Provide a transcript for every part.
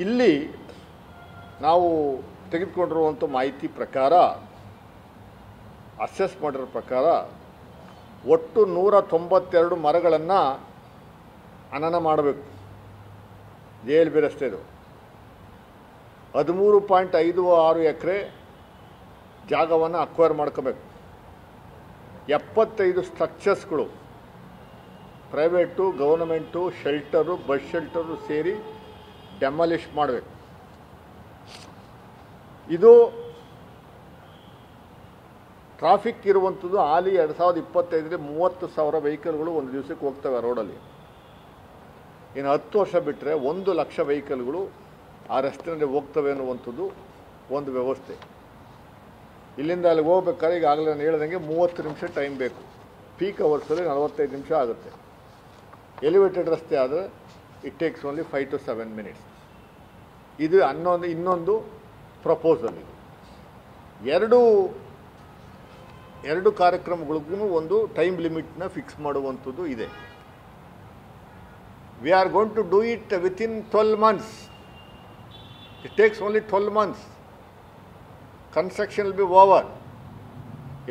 ಇಲ್ಲಿ ನಾವು ತೆಗೆದುಕೊಂಡಿರುವಂಥ ಮಾಹಿತಿ ಪ್ರಕಾರ, ಅಸೆಸ್ ಮಾಡಿರೋ ಪ್ರಕಾರ ಒಟ್ಟು 192 ಮರಗಳನ್ನು ಹನನ ಮಾಡಬೇಕು. JLB ರಸ್ತೆದು 13.56 ಎಕರೆ ಜಾಗವನ್ನು ಅಕ್ವೈರ್ ಮಾಡ್ಕೋಬೇಕು. 75 ಸ್ಟ್ರಕ್ಚರ್ಸ್ಗಳು private, government, shelter, bus shelter ಸೇರಿ ಡೆಮಾಲಿಷ್ ಮಾಡಬೇಕು. ಇದು ಟ್ರಾಫಿಕ್ ಇರುವಂಥದ್ದು ಹಾಲಿ 2025 30,000 ವೆಹಿಕಲ್ಗಳು ಒಂದು ದಿವಸಕ್ಕೆ ಹೋಗ್ತವೆ ರೋಡಲ್ಲಿ. ಇನ್ನು 10 ವರ್ಷ ಬಿಟ್ಟರೆ 1 ಲಕ್ಷ ವೆಹಿಕಲ್ಗಳು ಆ ರಸ್ತೆಯಲ್ಲಿ ಹೋಗ್ತವೆ ಅನ್ನುವಂಥದ್ದು ಒಂದು ವ್ಯವಸ್ಥೆ. ಇಲ್ಲಿಂದ ಅಲ್ಲಿಗೆ ಹೋಗ್ಬೇಕಾದ್ರೆ ಈಗಾಗಲೇ ನಾನು ಹೇಳ್ದಂಗೆ 30 ನಿಮಿಷ ಟೈಮ್ ಬೇಕು. ಪೀಕ್ ಅವರ್ಸಲ್ಲಿ 45 ನಿಮಿಷ ಆಗುತ್ತೆ. ಎಲಿವೇಟೆಡ್ ರಸ್ತೆ ಆದರೆ it takes only 5 to 7 minutes. ಇದು ಇನ್ನೊಂದು ಪ್ರಪೋಸಲ್. ಇದು ಎರಡು ಕಾರ್ಯಕ್ರಮಗಳಿಗೂ ಒಂದು ಟೈಮ್ ಲಿಮಿಟ್ನ ಫಿಕ್ಸ್ ಮಾಡುವಂಥದ್ದು ಇದೆ. We are going to do it within 12 months. It takes only 12 months. Construction will be over.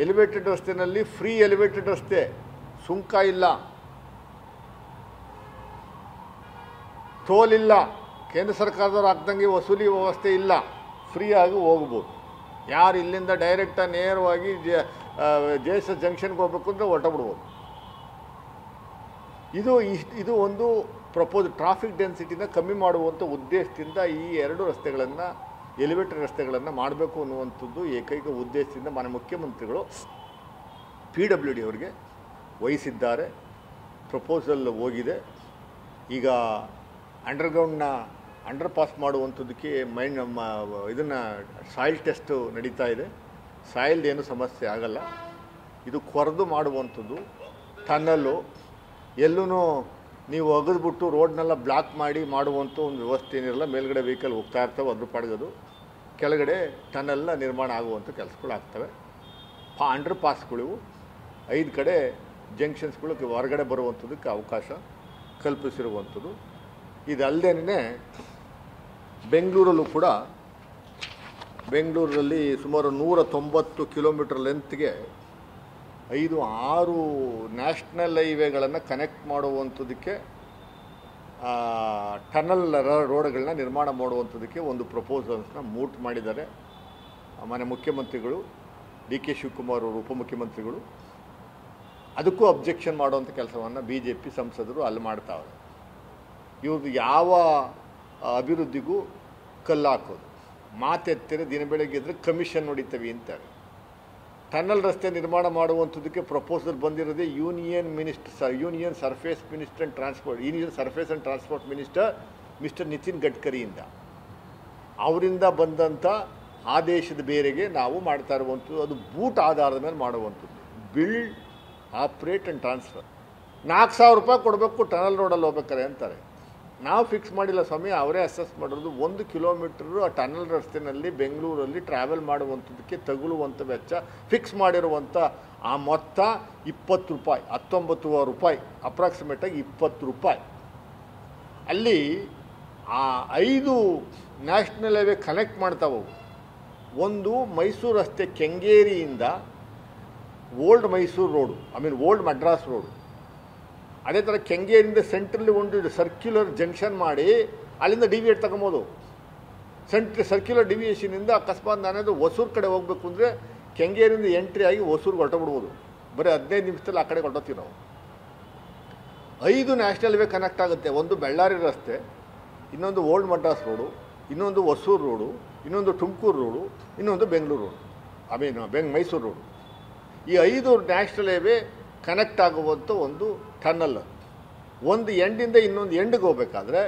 Elevated ರಸ್ತೆಯಲ್ಲಿ ಫ್ರೀ ಎಲಿವೇಟೆಡ್ ರಸ್ತೆ, ಸುಂಕ ಇಲ್ಲ, ಟೋಲ್ ಇಲ್ಲ, ಕೇಂದ್ರ ಸರ್ಕಾರದವ್ರು ಹಾಕ್ದಂಗೆ ವಸೂಲಿ ವ್ಯವಸ್ಥೆ ಇಲ್ಲ, ಫ್ರೀಯಾಗಿ ಹೋಗ್ಬೋದು. ಯಾರು ಇಲ್ಲಿಂದ ಡೈರೆಕ್ಟಾಗಿ ನೇರವಾಗಿ JSS ಜಂಕ್ಷನ್ಗೆ ಹೋಗ್ಬೇಕು ಅಂದರೆ ಹೊರಟಬಿಡ್ಬೋದು. ಇದು ಒಂದು ಪ್ರಪೋಸ್ ಟ್ರಾಫಿಕ್ ಡೆನ್ಸಿಟಿನ ಕಮ್ಮಿ ಮಾಡುವಂಥ ಉದ್ದೇಶದಿಂದ ಈ 2 ರಸ್ತೆಗಳನ್ನು, ಎಲಿವೇಟೆಡ್ ರಸ್ತೆಗಳನ್ನು ಮಾಡಬೇಕು ಅನ್ನುವಂಥದ್ದು ಏಕೈಕ ಉದ್ದೇಶದಿಂದ ಮಾನ್ಯ ಮುಖ್ಯಮಂತ್ರಿಗಳು PWD ಅವರಿಗೆ ವಹಿಸಿದ್ದಾರೆ. ಪ್ರಪೋಸಲ್ ಹೋಗಿದೆ. ಈಗ ಅಂಡರ್ ಪಾಸ್ ಮಾಡುವಂಥದ್ದಕ್ಕೆ ಇದನ್ನು ಸಾಯಿಲ್ ಟೆಸ್ಟು ನಡೀತಾ ಇದೆ. ಸಾಯಿಲ್ದೇನು ಸಮಸ್ಯೆ ಆಗಲ್ಲ. ಇದು ಕೊರೆದು ಮಾಡುವಂಥದ್ದು ಟನ್ನಲ್ಲು. ಎಲ್ಲೂ ನೀವು ಅಗದ್ಬಿಟ್ಟು ರೋಡ್ನೆಲ್ಲ ಬ್ಲಾಕ್ ಮಾಡಿ ಮಾಡುವಂಥ ಒಂದು ವ್ಯವಸ್ಥೆ ಏನಿರಲ್ಲ. ಮೇಲ್ಗಡೆ ವೆಹಿಕಲ್ ಹೋಗ್ತಾ ಇರ್ತವೆ, ಅದ್ರ ಪಾಡ್ಗದು. ಕೆಳಗಡೆ ಟನ್ನಲ್ನ ನಿರ್ಮಾಣ ಆಗುವಂಥ ಕೆಲಸಗಳು ಆಗ್ತವೆ. ಅಂಡರ್ ಪಾಸ್ಗಳು 5 ಕಡೆ ಜಂಕ್ಷನ್ಸ್ಗಳು ಹೊರಗಡೆ ಬರುವಂಥದ್ದಕ್ಕೆ ಅವಕಾಶ ಕಲ್ಪಿಸಿರುವಂಥದ್ದು. ಇದಲ್ಲದೇನೆ ಬೆಂಗಳೂರಲ್ಲಿ ಸುಮಾರು 190 ಕಿಲೋಮೀಟರ್ ಲೆಂತ್ಗೆ 5-6 ನ್ಯಾಷನಲ್ ಹೈವೇಗಳನ್ನು ಕನೆಕ್ಟ್ ಮಾಡುವಂಥದ್ದಕ್ಕೆ, ಟನಲ್ ರೋಡ್ಗಳನ್ನ ನಿರ್ಮಾಣ ಮಾಡುವಂಥದ್ದಕ್ಕೆ ಒಂದು ಪ್ರಪೋಸಲ್ಸ್ನ ಮೂಟ್ ಮಾಡಿದ್ದಾರೆ ಮಾನ್ಯ ಮುಖ್ಯಮಂತ್ರಿಗಳು DK ಶಿವಕುಮಾರ್ ಅವರು, ಉಪಮುಖ್ಯಮಂತ್ರಿಗಳು. ಅದಕ್ಕೂ ಅಬ್ಜೆಕ್ಷನ್ ಮಾಡುವಂಥ ಕೆಲಸವನ್ನು BJP ಸಂಸದರು ಅಲ್ಲಿ ಮಾಡ್ತಾವ್ರೆ. ಇವ್ರದ್ದು ಯಾವ ಅಭಿವೃದ್ಧಿಗೂ ಕಲ್ಲು ಹಾಕೋದು, ಮಾತೆತ್ತಿರ ದಿನ ಬೆಳಗ್ಗೆ ಇದ್ದರೆ ಕಮಿಷನ್ ಹೊಡಿತೀವಿ ಅಂತಾರೆ. ಟನಲ್ ರಸ್ತೆ ನಿರ್ಮಾಣ ಮಾಡುವಂಥದ್ದಕ್ಕೆ ಪ್ರಪೋಸಲ್ ಬಂದಿರೋದೇ union surface and transport minister mister Nitin ಗಡ್ಕರಿಯಿಂದ. ಅವರಿಂದ ಬಂದಂಥ ಆದೇಶದ ಬೇರೆಗೆ ನಾವು ಮಾಡ್ತಾ ಇರುವಂಥದ್ದು. ಅದು ಬೂಟ್ ಆಧಾರದ ಮೇಲೆ ಮಾಡುವಂಥದ್ದು. Build, operate and transfer. 4,000 ರೂಪಾಯಿ ಕೊಡಬೇಕು ಟನಲ್ ರೋಡಲ್ಲಿ ಹೋಗ್ಬೇಕಾರೆ ಅಂತಾರೆ. ನಾವು ಫಿಕ್ಸ್ ಮಾಡಿಲ್ಲ ಸ್ವಾಮಿ, ಅವರೇ ಅಸೆಸ್ ಮಾಡೋದು. 1 ಕಿಲೋಮೀಟ್ರು ಆ ಟನಲ್ ರಸ್ತೆಯಲ್ಲಿ ಬೆಂಗಳೂರಲ್ಲಿ ಟ್ರಾವೆಲ್ ಮಾಡುವಂಥದ್ದಕ್ಕೆ ತಗುಲುವಂಥ ವೆಚ್ಚ ಫಿಕ್ಸ್ ಮಾಡಿರುವಂಥ ಆ ಮೊತ್ತ 20 ರೂಪಾಯಿ, 19 ರೂಪಾಯಿ, ಅಪ್ರಾಕ್ಸಿಮೇಟಾಗಿ 20 ರೂಪಾಯಿ. ಅಲ್ಲಿ ಆ 5 ನ್ಯಾಷನಲ್ ಹೈವೇ ಕನೆಕ್ಟ್ ಮಾಡ್ತಾವೆ. ಒಂದು ಮೈಸೂರು ರಸ್ತೆ ಕೆಂಗೇರಿಯಿಂದ old Mysuru road, old Madras road. ಅದೇ ಥರ ಕೆಂಗೇರಿಯಿಂದ ಸೆಂಟ್ರಲ್ಲಿ ಒಂದು ಸರ್ಕ್ಯುಲರ್ ಜಂಕ್ಷನ್ ಮಾಡಿ ಅಲ್ಲಿಂದ ಡಿವಿಯೇಟ್ ತಗೊಬೋದು. ಸರ್ಕ್ಯುಲರ್ ಡಿವಿಯೇಷನಿಂದ ಅಕಸ್ಮಾತ್ ನಾನೇದು ಹೊಸೂರು ಕಡೆ ಹೋಗಬೇಕು ಅಂದರೆ ಕೆಂಗೇರಿಯಿಂದ ಎಂಟ್ರಿ ಆಗಿ ಹೊಸೂರಿಗೆ ಹೊರಟಬಿಡ್ಬೋದು. ಬರೀ 15 ನಿಮಿಷದಲ್ಲಿ ಆ ಕಡೆ ಹೊರಟೋತೀವಿ ನಾವು. 5 ನ್ಯಾಷನಲ್ ಹೈವೇ ಕನೆಕ್ಟ್ ಆಗುತ್ತೆ. ಒಂದು ಬೆಳ್ಳಾರಿ ರಸ್ತೆ, ಇನ್ನೊಂದು ಓಲ್ಡ್ ಮಡ್ರಾಸ್ ರೋಡು, ಇನ್ನೊಂದು ಹೊಸೂರು ರೋಡು, ಇನ್ನೊಂದು ತುಮಕೂರು ರೋಡು, ಇನ್ನೊಂದು ಬೆಂಗಳೂರು ರೋಡು, ಮೈಸೂರು ರೋಡು. ಈ 5 ನ್ಯಾಷನಲ್ ಹೈವೇ ಕನೆಕ್ಟ್ ಆಗುವಂಥ ಒಂದು ಟನ್ನಲ್. ಒಂದು ಎಂಡಿಂದ ಇನ್ನೊಂದು ಎಂಡಿಗೆ ಹೋಗ್ಬೇಕಾದ್ರೆ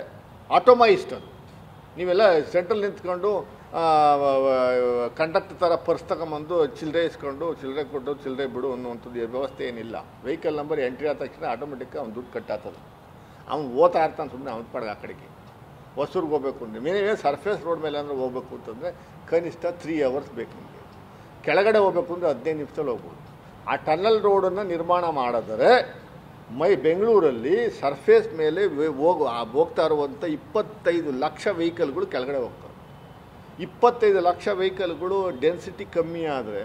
ಆಟೋಮೈಸ್ಡ್. ಅದು ನೀವೆಲ್ಲ ಸೆಂಟ್ರಲ್ ನಿಂತ್ಕೊಂಡು ಕಂಡಕ್ಟರ್ ಥರ ಪರ್ಸ್ ತಗೊಂಬಂದು ಚಿಲ್ಲರೆ ಇಸ್ಕೊಂಡು ಚಿಲ್ಲರೆ ಕೊಟ್ಟು ಚಿಲ್ಲರೆ ಬಿಡು ಅನ್ನುವಂಥದ್ದು ವ್ಯವಸ್ಥೆ ಏನಿಲ್ಲ. ವೆಹಿಕಲ್ ನಂಬರ್ ಎಂಟ್ರಿ ಆದ ತಕ್ಷಣ ಆಟೋಮೆಟಿಕ್ಕಾಗಿ ಅವ್ನು ದುಡ್ಡು ಕಟ್ಟಾಗ್ತದೆ. ಅವ್ನು ಓದ್ತಾ ಇರ್ತಾನೆ ಸುಮ್ಮನೆ ಅವ್ನ ಪಡ್ಗೆ ಆ ಕಡೆಗೆ. ಹೊಸೂರಿಗೆ ಹೋಗ್ಬೇಕು ಅಂದರೆ ಮೇನೇ ಸರ್ಫೇಸ್ ರೋಡ್ ಮೇಲೆ ಅಂದರೆ ಹೋಗ್ಬೇಕು ಅಂತಂದರೆ ಕನಿಷ್ಠ 3 hours ಬೇಕು ನಿಮಗೆ. ಕೆಳಗಡೆ ಹೋಗ್ಬೇಕು ಅಂದರೆ 15 ನಿಮಿಷದಲ್ಲಿ ಹೋಗ್ಬೋದು. ಆ ಟನಲ್ ರೋಡನ್ನು ನಿರ್ಮಾಣ ಮಾಡಿದರೆ ಬೆಂಗಳೂರಲ್ಲಿ ಸರ್ಫೇಸ್ ಮೇಲೆ ಹೋಗ್ತಾ ಇರುವಂಥ 25 ಲಕ್ಷ ವೆಹಿಕಲ್ಗಳು ಕೆಳಗಡೆ ಹೋಗ್ತವೆ. 25 ಲಕ್ಷ ವೆಹಿಕಲ್ಗಳು ಡೆನ್ಸಿಟಿ ಕಮ್ಮಿ ಆದರೆ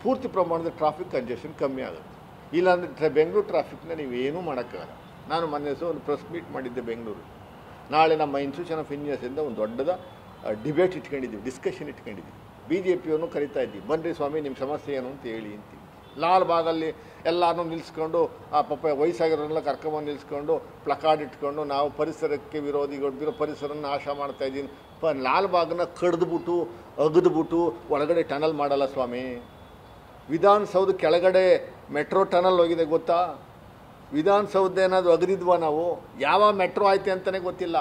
ಪೂರ್ತಿ ಪ್ರಮಾಣದ ಟ್ರಾಫಿಕ್ ಕಂಜೆಷನ್ ಕಮ್ಮಿ ಆಗುತ್ತೆ. ಇಲ್ಲಾಂದರೆ ಬೆಂಗಳೂರು ಟ್ರಾಫಿಕ್ನ ನೀವೇನೂ ಮಾಡೋಕ್ಕಾಗಲ್ಲ. ನಾನು ಮೊನ್ನೆ ಒಂದು ಪ್ರೆಸ್ ಮೀಟ್ ಮಾಡಿದ್ದೆ ಬೆಂಗಳೂರು. ನಾಳೆ ನಮ್ಮ ಇನ್ಸ್ಟಿಟ್ಯೂಷನ್ ಆಫ್ ಇಂಜಿನಿಯರ್ಸಿಂದ ಒಂದು ದೊಡ್ಡದ ಡಿಬೇಟ್ ಇಟ್ಕೊಂಡಿದ್ದೀವಿ, ಡಿಸ್ಕಷನ್ ಇಟ್ಕೊಂಡಿದ್ದೀವಿ. BJPಯನ್ನು ಕರಿತಾ ಇದ್ದೀವಿ, ಬನ್ನಿರಿ ಸ್ವಾಮಿ ನಿಮ್ಮ ಸಮಸ್ಯೆ ಏನು ಅಂತ ಹೇಳಿ ಅಂತೀವಿ. ಲಾಲ್ ಬಾಗಲ್ಲಿ ಎಲ್ಲರೂ ನಿಲ್ಲಿಸ್ಕೊಂಡು ಆ ಪಾಪ ವಯಸ್ಸಾಗಿರೋರೆಲ್ಲ ಕರ್ಕೊಂಬಂದು ನಿಲ್ಲಿಸ್ಕೊಂಡು ಪ್ಲಕಾರ್ಡ್ ಇಟ್ಕೊಂಡು ನಾವು ಪರಿಸರಕ್ಕೆ ವಿರೋಧಿಗಳು, ಪರಿಸರನ ನಾಶ ಮಾಡ್ತಾ ಇದ್ದೀನಿ. ಲಾಲ್ ಬಾಗನ್ನ ಕಡ್ದುಬಿಟ್ಟು ಅಗದ್ಬಿಟ್ಟು ಒಳಗಡೆ ಟನಲ್ ಮಾಡಲ್ಲ ಸ್ವಾಮಿ. ವಿಧಾನಸೌಧ ಕೆಳಗಡೆ ಮೆಟ್ರೋ ಟನಲ್ ಹೋಗಿದೆ ಗೊತ್ತಾ? ವಿಧಾನಸೌಧ ಏನಾದರೂ ಅಗದಿದ್ವಾ ನಾವು? ಯಾವ ಮೆಟ್ರೋ ಆಯ್ತು ಅಂತಲೇ ಗೊತ್ತಿಲ್ಲ.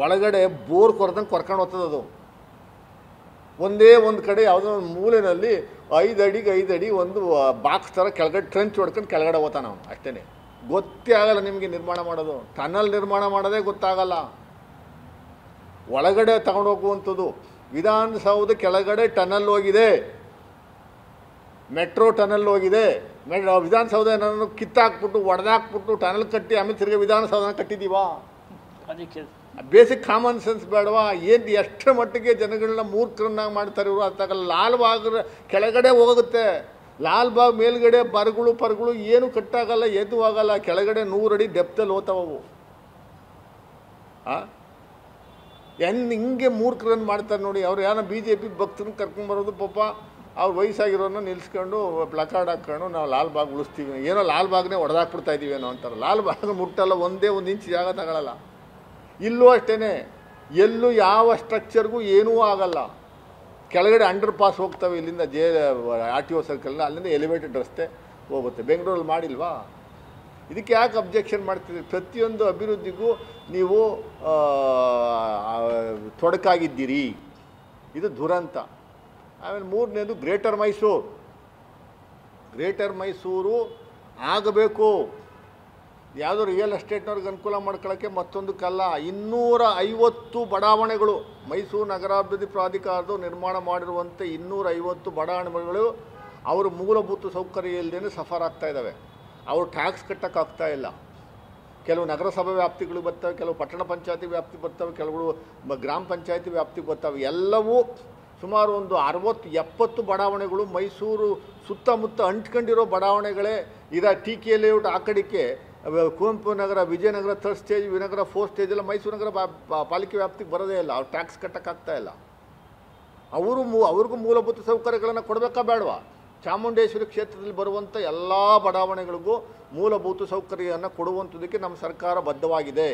ಒಳಗಡೆ ಬೋರ್ ಕೊರ್ದಂಗೆ ಕೊರ್ಕೊಂಡು ಹೋಗ್ತದೆ ಅದು. ಒಂದೇ ಒಂದು ಕಡೆ ಯಾವುದೋ ಒಂದು ಮೂಲೆಯಲ್ಲಿ 5 ಅಡಿಗೆ 5 ಅಡಿ ಒಂದು ಬಾಕ್ಸ್ ಥರ ಕೆಳಗಡೆ ಟ್ರೆಂಚ್ ಹೊಡ್ಕೊಂಡು ಕೆಳಗಡೆ ಹೋಗ್ತಾನೆ ನಾವು. ಅಷ್ಟೇ, ಗೊತ್ತೇ ಆಗಲ್ಲ ನಿಮಗೆ ನಿರ್ಮಾಣ ಮಾಡೋದು. ಟನಲ್ ನಿರ್ಮಾಣ ಮಾಡೋದೇ ಗೊತ್ತಾಗಲ್ಲ. ಒಳಗಡೆ ತಗೊಂಡೋಗುವಂಥದ್ದು. ವಿಧಾನಸೌಧ ಕೆಳಗಡೆ ಟನಲ್ ಹೋಗಿದೆ, ಮೆಟ್ರೋ ಟನಲ್ ಹೋಗಿದೆ. ವಿಧಾನಸೌಧ ಏನಾದ್ರು ಕಿತ್ತಾಕ್ಬಿಟ್ಟು ಒಡೆದಾಕ್ಬಿಟ್ಟು ಟನಲ್ ಕಟ್ಟಿ ಆಮೇಲೆ ತಿರ್ಗಿ ವಿಧಾನಸೌಧನ ಕಟ್ಟಿದ್ದೀವಾ? ಅದಕ್ಕೆ ಬೇಸಿಕ್ ಕಾಮನ್ ಸೆನ್ಸ್ ಬೇಡವಾ? ಏನು ಎಷ್ಟರ ಮಟ್ಟಿಗೆ ಜನಗಳನ್ನ ಮೂರ್ಖರನ್ನಾಗಿ ಮಾಡ್ತಾರೆ ಇವರು ಅರ್ಥಾಗಲ್ಲ. ಲಾಲ್ ಬಾಗ್ ಕೆಳಗಡೆ ಹೋಗುತ್ತೆ, ಲಾಲ್ ಬಾಗ್ ಮೇಲ್ಗಡೆ ಪರ್ಗಳು ಏನು ಕಟ್ಟಾಗಲ್ಲ, ಎದ್ದು ಆಗಲ್ಲ. ಕೆಳಗಡೆ 100 ಅಡಿ ಡೆಪ್ತಲ್ಲಿ ಹೋಗ್ತಾವು. ಹಿಂಗೆ ಮೂರ್ಖರನ್ನು ಮಾಡ್ತಾರೆ ನೋಡಿ. ಅವ್ರು ಯಾರೋ BJP ಭಕ್ತರನ್ನ ಕರ್ಕೊಂಬರೋದು, ಪಾಪ ಅವ್ರು ವಯಸ್ಸಾಗಿರೋನ್ನ ನಿಲ್ಲಿಸ್ಕೊಂಡು ಪ್ಲಕಾರ್ಡ್ ಹಾಕ್ಕೊಂಡು ನಾವು ಲಾಲ್ ಬಾಗ್ ಉಳಿಸ್ತೀವಿ, ಏನೋ ಲಾಲ್ ಬಾಗ್ನೇ ಹೊಡೆದಾಕ್ಬಿಡ್ತಾ ಇದ್ದೀವೇನೋ ಅಂತಾರೆ. ಲಾಲ್ ಬಾಗ್ ಮುಟ್ಟಲ್ಲ, ಒಂದೇ 1 ಇಂಚ್ ಜಾಗ ತಗೊಳ್ಳಲ್ಲ. ಇಲ್ಲೂ ಅಷ್ಟೇ, ಎಲ್ಲೂ ಯಾವ ಸ್ಟ್ರಕ್ಚರ್ಗೂ ಏನೂ ಆಗಲ್ಲ. ಕೆಳಗಡೆ ಅಂಡರ್ ಪಾಸ್ ಹೋಗ್ತವೆ ಇಲ್ಲಿಂದ RTO ಸರ್ಕಲ್ನ, ಅಲ್ಲಿಂದ ಎಲಿವೇಟೆಡ್ ರಸ್ತೆ ಹೋಗುತ್ತೆ. ಬೆಂಗಳೂರಲ್ಲಿ ಮಾಡಿಲ್ವಾ? ಇದಕ್ಕೆ ಯಾಕೆ ಅಬ್ಜೆಕ್ಷನ್ ಮಾಡ್ತಿದ್ದೀರಿ? ಪ್ರತಿಯೊಂದು ಅಭಿವೃದ್ಧಿಗೂ ನೀವು ತೊಡಕಾಗಿದ್ದೀರಿ. ಇದು ದುರಂತ. ಆಮೇಲೆ 3ನೇದು ಗ್ರೇಟರ್ ಮೈಸೂರು ಆಗಬೇಕು. ಯಾವುದೋ ರಿಯಲ್ ಎಸ್ಟೇಟ್ನವ್ರಿಗೆ ಅನುಕೂಲ ಮಾಡ್ಕೊಳ್ಳೋಕ್ಕೆ ಮತ್ತೊಂದಕ್ಕಲ್ಲ. 250 ಬಡಾವಣೆಗಳು ಮೈಸೂರು ನಗರಾಭಿವೃದ್ಧಿ ಪ್ರಾಧಿಕಾರದ್ದು ನಿರ್ಮಾಣ ಮಾಡಿರುವಂತೆ 250 ಬಡಾವಣೆಗಳು ಅವರು ಮೂಲಭೂತ ಸೌಕರ್ಯ ಇಲ್ಲದೇ ಸಫರ್ ಆಗ್ತಾ ಇದ್ದಾವೆ. ಅವರು ಟ್ಯಾಕ್ಸ್ ಕಟ್ಟೋಕ್ಕಾಗ್ತಾ ಇಲ್ಲ. ಕೆಲವು ನಗರಸಭೆ ವ್ಯಾಪ್ತಿಗಳು ಬರ್ತವೆ, ಕೆಲವು ಪಟ್ಟಣ ಪಂಚಾಯತಿ ವ್ಯಾಪ್ತಿ ಬರ್ತವೆ, ಕೆಲವು ಗ್ರಾಮ ಪಂಚಾಯತಿ ವ್ಯಾಪ್ತಿಗೆ ಬರ್ತವೆ. ಎಲ್ಲವೂ ಸುಮಾರು ಒಂದು 60-70 ಬಡಾವಣೆಗಳು ಮೈಸೂರು ಸುತ್ತಮುತ್ತ ಅಂಟ್ಕೊಂಡಿರೋ ಬಡಾವಣೆಗಳೇ. TK ಲೇಔಟ್ ಆ ಕಡೆಗೆ ಕುವೆಂಪು ನಗರ, ವಿಜಯನಗರ 3rd ಸ್ಟೇಜ್, ವಿನಗರ 4th ಸ್ಟೇಜ್ ಎಲ್ಲ ಮೈಸೂರು ನಗರ ಪಾಲಿಕೆ ವ್ಯಾಪ್ತಿಗೆ ಬರೋದೇ ಇಲ್ಲ. ಅವ್ರು ಟ್ಯಾಕ್ಸ್ ಕಟ್ಟೋಕ್ಕಾಗ್ತಾ ಇಲ್ಲ. ಅವ್ರಿಗೂ ಮೂಲಭೂತ ಸೌಕರ್ಯಗಳನ್ನು ಕೊಡಬೇಕಾ ಬೇಡವಾ? ಚಾಮುಂಡೇಶ್ವರಿ ಕ್ಷೇತ್ರದಲ್ಲಿ ಬರುವಂಥ ಎಲ್ಲ ಬಡಾವಣೆಗಳಿಗೂ ಮೂಲಭೂತ ಸೌಕರ್ಯವನ್ನು ಕೊಡುವಂಥದ್ದಕ್ಕೆ ನಮ್ಮ ಸರ್ಕಾರ ಬದ್ಧವಾಗಿದೆ.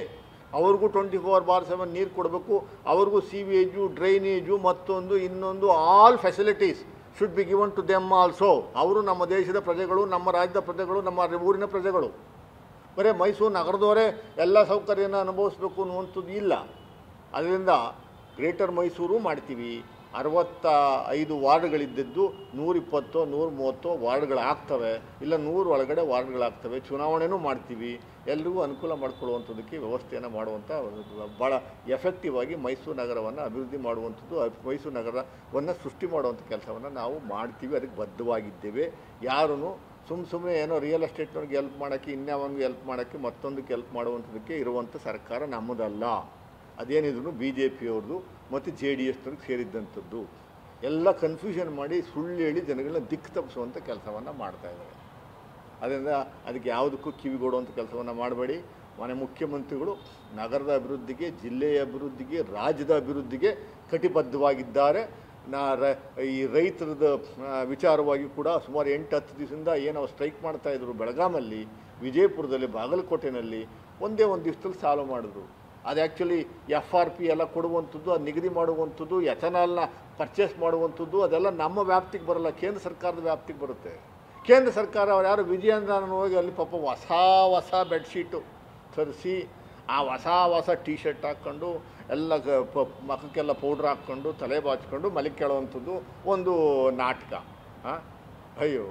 ಅವ್ರಿಗೂ 24/7 ನೀರು ಕೊಡಬೇಕು. ಅವ್ರಿಗೂ ಸೀವೇಜು, ಡ್ರೈನೇಜು, ಮತ್ತೊಂದು ಇನ್ನೊಂದು all facilities should be given to them also. ಅವರು ನಮ್ಮ ದೇಶದ ಪ್ರಜೆಗಳು, ನಮ್ಮ ರಾಜ್ಯದ ಪ್ರಜೆಗಳು, ನಮ್ಮ ಊರಿನ ಪ್ರಜೆಗಳು. ಬರೀ ಮೈಸೂರು ನಗರದವರೇ ಎಲ್ಲ ಸೌಕರ್ಯನ ಅನುಭವಿಸ್ಬೇಕು ಅನ್ನುವಂಥದ್ದು ಇಲ್ಲ. ಅದರಿಂದ ಗ್ರೇಟರ್ ಮೈಸೂರು ಮಾಡ್ತೀವಿ. 65 ವಾರ್ಡ್ಗಳಿದ್ದದ್ದು 120 130 ವಾರ್ಡ್ಗಳಾಗ್ತವೆ, ಇಲ್ಲ 100 ಒಳಗಡೆ ವಾರ್ಡ್ಗಳಾಗ್ತವೆ. ಚುನಾವಣೆನೂ ಮಾಡ್ತೀವಿ. ಎಲ್ರಿಗೂ ಅನುಕೂಲ ಮಾಡಿಕೊಳ್ಳುವಂಥದ್ದಕ್ಕೆ ವ್ಯವಸ್ಥೆಯನ್ನು ಮಾಡುವಂಥ ಭಾಳ ಎಫೆಕ್ಟಿವ್ ಆಗಿ ಮೈಸೂರು ನಗರವನ್ನು ಅಭಿವೃದ್ಧಿ ಮಾಡುವಂಥದ್ದು, ಮೈಸೂರು ನಗರವನ್ನು ಸೃಷ್ಟಿ ಮಾಡುವಂಥ ಕೆಲಸವನ್ನು ನಾವು ಮಾಡ್ತೀವಿ. ಅದಕ್ಕೆ ಬದ್ಧವಾಗಿದ್ದೇವೆ. ಯಾರೂ ಸುಮ್ಮನೆ ಏನೋ ರಿಯಲ್ ಎಸ್ಟೇಟ್ನವ್ರಿಗೆ ಹೆಲ್ಪ್ ಮಾಡೋಕ್ಕೆ, ಇನ್ಯಾವನಿಗೆ ಹೆಲ್ಪ್ ಮಾಡೋಕ್ಕೆ, ಮತ್ತೊಂದಕ್ಕೆ ಹೆಲ್ಪ್ ಮಾಡುವಂಥದ್ದಕ್ಕೆ ಇರುವಂಥ ಸರ್ಕಾರ ನಮ್ಮದಲ್ಲ. ಅದೇನಿದ್ರು BJPಯವ್ರದ್ದು ಮತ್ತು JDSನವ್ರಿಗೆ ಸೇರಿದ್ದಂಥದ್ದು. ಎಲ್ಲ ಕನ್ಫ್ಯೂಷನ್ ಮಾಡಿ ಸುಳ್ಳು ಹೇಳಿ ಜನಗಳನ್ನ ದಿಕ್ಕು ತಪ್ಪಿಸುವಂಥ ಕೆಲಸವನ್ನು ಮಾಡ್ತಾಯಿದ್ದಾರೆ. ಅದರಿಂದ ಅದಕ್ಕೆ ಯಾವುದಕ್ಕೂ ಕಿವಿಗೊಡುವಂಥ ಕೆಲಸವನ್ನು ಮಾಡಬೇಡಿ. ಮುಖ್ಯಮಂತ್ರಿಗಳು ನಗರದ ಅಭಿವೃದ್ಧಿಗೆ, ಜಿಲ್ಲೆಯ ಅಭಿವೃದ್ಧಿಗೆ, ರಾಜ್ಯದ ಅಭಿವೃದ್ಧಿಗೆ ಕಟಿಬದ್ಧವಾಗಿದ್ದಾರೆ. ಈ ರೈತರದ ವಿಚಾರವಾಗಿ ಕೂಡ ಸುಮಾರು 8-10 ದಿವಸದಿಂದ ಏನೋ ಸ್ಟ್ರೈಕ್ ಮಾಡ್ತಾಯಿದ್ರು. ಬೆಳಗಾಮಲ್ಲಿ, ವಿಜಯಪುರದಲ್ಲಿ, ಬಾಗಲಕೋಟೆನಲ್ಲಿ ಒಂದೇ ಒಂದು ದಿವಸದಲ್ಲಿ ಸಾಲ್ವ್ ಮಾಡಿದ್ರು. ಅದು ಆ್ಯಕ್ಚುಲಿ FRP ಎಲ್ಲ ಕೊಡುವಂಥದ್ದು, ಅದು ನಿಗದಿ ಮಾಡುವಂಥದ್ದು, ಎಥನಾಲ್ನ ಪರ್ಚೇಸ್ ಮಾಡುವಂಥದ್ದು ಅದೆಲ್ಲ ನಮ್ಮ ವ್ಯಾಪ್ತಿಗೆ ಬರೋಲ್ಲ, ಕೇಂದ್ರ ಸರ್ಕಾರದ ವ್ಯಾಪ್ತಿಗೆ ಬರುತ್ತೆ. ಕೇಂದ್ರ ಸರ್ಕಾರ ಅವ್ರು ಯಾರು ವಿಜಯೇಂದ್ರನ ಹೋಗಿ ಅಲ್ಲಿ ಪಾಪ ಹೊಸ ಬೆಡ್ಶೀಟು ತರಿಸಿ, ಆ ಹೊಸ ಟೀ ಶರ್ಟ್ ಹಾಕ್ಕೊಂಡು ಎಲ್ಲ ಮಖಕ್ಕೆಲ್ಲ ಪೌಡ್ರ್ ಹಾಕ್ಕೊಂಡು ತಲೆ ಬಾಚ್ಕೊಂಡು ಮಲಿಗೆ ಕೇಳುವಂಥದ್ದು ಒಂದು ನಾಟಕ. ಅಯ್ಯೋ,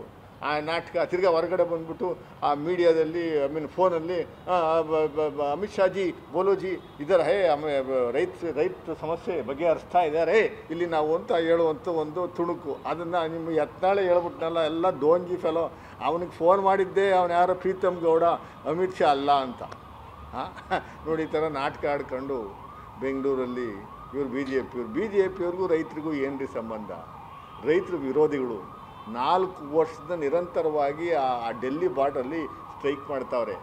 ಆ ನಾಟಕ ತಿರ್ಗಾ ಹೊರಗಡೆ ಬಂದ್ಬಿಟ್ಟು ಆ ಮೀಡಿಯಾದಲ್ಲಿ ಫೋನಲ್ಲಿ ಅಮಿತ್ ಶಾಜಿ ಬೋಲೋಜಿ ಇದರ ರೈತ ಸಮಸ್ಯೆ ಬಗೆಹರಿಸ್ತಾ ಇದ್ದಾರೆ ಇಲ್ಲಿ ನಾವು ಅಂತ ಹೇಳುವಂಥ ಒಂದು ತುಣುಕು. ಅದನ್ನು ನಿಮ್ಮ ಯತ್ನಾಳೆ ಹೇಳ್ಬಿಟ್ನಲ್ಲ, ಎಲ್ಲ ದೋಂಜಿ ಫೆಲೋ. ಅವನಿಗೆ ಫೋನ್ ಮಾಡಿದ್ದೆ ಅವನು ಯಾರೋ ಪ್ರೀತಮ್ ಗೌಡ, ಅಮಿತ್ ಶಾ ಅಲ್ಲ ಅಂತ. ನೋಡಿ ಈ ಥರ ನಾಟಕ ಆಡ್ಕೊಂಡು ಬೆಂಗಳೂರಲ್ಲಿ ಇವರು ಬಿ ಜೆ ಪಿಯವ್ರಿಗೂ ರೈತರಿಗೂ ಏನು ರೀ ಸಂಬಂಧ? ರೈತರು ವಿರೋಧಿಗಳು 4 ವರ್ಷದ ನಿರಂತರವಾಗಿ ಆ ಡೆಲ್ಲಿ ಬಾರ್ಡರಲ್ಲಿ ಸ್ಟ್ರೈಕ್ ಮಾಡ್ತಾವ್ರೆ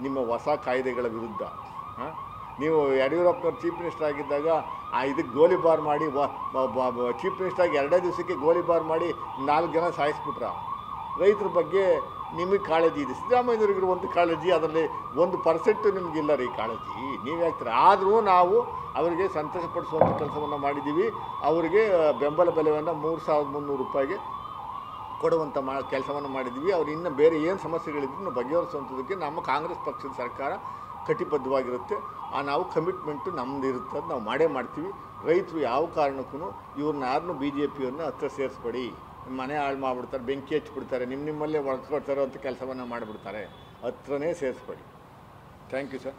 ನಿಮ್ಮ ಹೊಸ ಕಾಯ್ದೆಗಳ ವಿರುದ್ಧ. ನೀವು ಯಡಿಯೂರಪ್ಪನವ್ರು ಚೀಫ್ ಮಿನಿಸ್ಟರ್ ಆಗಿದ್ದಾಗ ಇದಕ್ಕೆ ಗೋಲಿಬಾರ್ ಮಾಡಿ ಚೀಫ್ ಮಿನಿಸ್ಟರಾಗಿ 2 ದಿವಸಕ್ಕೆ ಗೋಲಿಬಾರ್ ಮಾಡಿ 4 ಜನ ಸಾಯಿಸ್ಬಿಟ್ರ. ರೈತರ ಬಗ್ಗೆ ನಿಮಗೆ ಕಾಳಜಿ ಇದೆ, ಸಿದ್ದರಾಮಯ್ಯವ್ರಿಗಿರುವಂಥ ಕಾಳಜಿ ಅದರಲ್ಲಿ 1% ನಿಮಗಿಲ್ಲ ರೀ ಕಾಳಜಿ. ನೀವು ಹೇಳ್ತೀರ. ಆದರೂ ನಾವು ಅವರಿಗೆ ಸಂತೋಷಪಡಿಸುವಂಥ ಕೆಲಸವನ್ನು ಮಾಡಿದ್ದೀವಿ. ಅವರಿಗೆ ಬೆಂಬಲ ಬೆಲೆಯನ್ನು 3,300 ರೂಪಾಯಿಗೆ ಕೊಡುವಂಥ ಕೆಲಸವನ್ನು ಮಾಡಿದ್ದೀವಿ. ಅವ್ರು ಇನ್ನು ಬೇರೆ ಏನು ಸಮಸ್ಯೆಗಳಿದ್ರು ಬಗೆಹರಿಸುವಂಥದ್ದಕ್ಕೆ ನಮ್ಮ ಕಾಂಗ್ರೆಸ್ ಪಕ್ಷದ ಸರ್ಕಾರ ಕಟಿಬದ್ಧವಾಗಿರುತ್ತೆ. ನಾವು ಕಮಿಟ್ಮೆಂಟು ನಮ್ಮದು ಇರುತ್ತೆ, ಅದು ನಾವು ಮಾಡೇ ಮಾಡ್ತೀವಿ. ರೈತರು ಯಾವ ಕಾರಣಕ್ಕೂ ಇವ್ರನ್ನ ಯಾರನ್ನೂ ಬಿ ಜೆ ಪಿಯವ್ರನ್ನ ಹತ್ರ ಸೇರಿಸ್ಬೇಡಿ. ಮನೆ ಹಾಳು ಮಾಡಿಬಿಡ್ತಾರೆ, ಬೆಂಕಿ ಹಚ್ಚಿಬಿಡ್ತಾರೆ, ನಿಮ್ಮಲ್ಲೇ ಒಳಸ್ಕೊಡ್ತಾರೋ ಅಂತ ಕೆಲಸವನ್ನು ಮಾಡಿಬಿಡ್ತಾರೆ. ಹತ್ರನೇ ಸೇರಿಸ್ಬೇಡಿ. Thank you sir.